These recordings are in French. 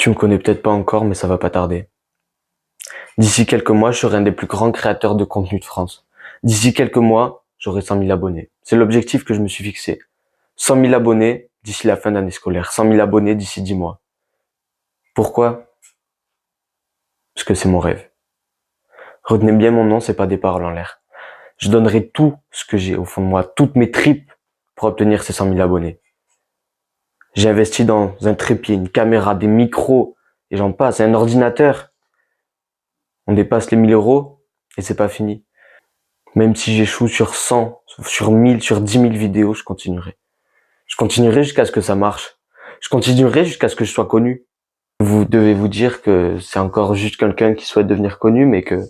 Tu me connais peut-être pas encore, mais ça va pas tarder. D'ici quelques mois, je serai un des plus grands créateurs de contenu de France. D'ici quelques mois, j'aurai 100 000 abonnés. C'est l'objectif que je me suis fixé. 100 000 abonnés d'ici la fin d'année scolaire. 100 000 abonnés d'ici 10 mois. Pourquoi? Parce que c'est mon rêve. Retenez bien mon nom, c'est pas des paroles en l'air. Je donnerai tout ce que j'ai au fond de moi, toutes mes tripes pour obtenir ces 100 000 abonnés. J'ai investi dans un trépied, une caméra, des micros, et j'en passe, un ordinateur. On dépasse les 1 000 euros et c'est pas fini. Même si j'échoue sur 100, sur 1000, sur 10 000 vidéos, je continuerai. Je continuerai jusqu'à ce que ça marche. Je continuerai jusqu'à ce que je sois connu. Vous devez vous dire que c'est encore juste quelqu'un qui souhaite devenir connu, mais que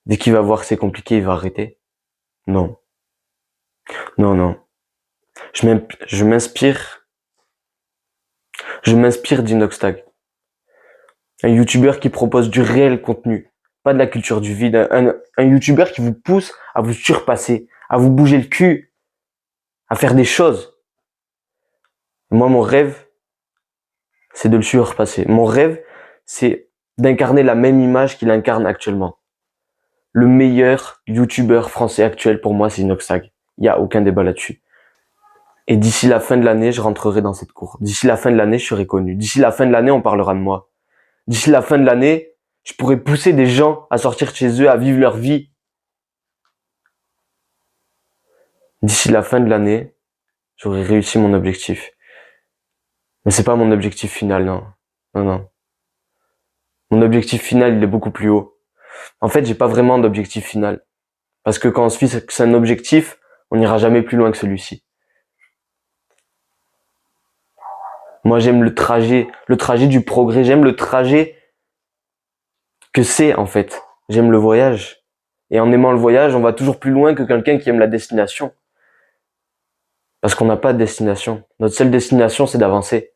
dès qu'il va voir que c'est compliqué, il va arrêter. Non. Non, non. Je m'inspire d'Inoxtag. Un youtubeur qui propose du réel contenu, pas de la culture du vide. Un youtubeur qui vous pousse à vous surpasser, à vous bouger le cul, à faire des choses. Moi, mon rêve, c'est de le surpasser. Mon rêve, c'est d'incarner la même image qu'il incarne actuellement. Le meilleur youtubeur français actuel pour moi, c'est Inoxtag. Il y a aucun débat là-dessus. Et d'ici la fin de l'année, je rentrerai dans cette cour. D'ici la fin de l'année, je serai connu. D'ici la fin de l'année, on parlera de moi. D'ici la fin de l'année, je pourrai pousser des gens à sortir de chez eux, à vivre leur vie. D'ici la fin de l'année, j'aurai réussi mon objectif. Mais c'est pas mon objectif final, non. Non, non. Mon objectif final, il est beaucoup plus haut. En fait, j'ai pas vraiment d'objectif final. Parce que quand on se fixe un objectif, on n'ira jamais plus loin que celui-ci. Moi, j'aime le trajet du progrès, j'aime le trajet que c'est, en fait. J'aime le voyage. Et en aimant le voyage, on va toujours plus loin que quelqu'un qui aime la destination. Parce qu'on n'a pas de destination. Notre seule destination, c'est d'avancer.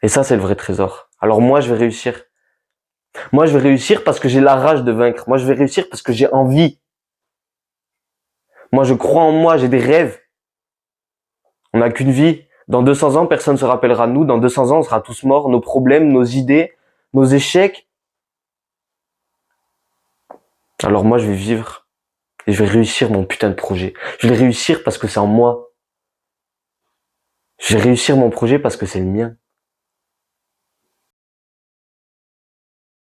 Et ça, c'est le vrai trésor. Alors moi, je vais réussir. Moi, je vais réussir parce que j'ai la rage de vaincre. Moi, je vais réussir parce que j'ai envie. Moi, je crois en moi, j'ai des rêves. On n'a qu'une vie. Dans 200 ans, personne ne se rappellera de nous. Dans 200 ans, on sera tous morts. Nos problèmes, nos idées, nos échecs. Alors moi, je vais vivre. Et je vais réussir mon putain de projet. Je vais réussir parce que c'est en moi. Je vais réussir mon projet parce que c'est le mien.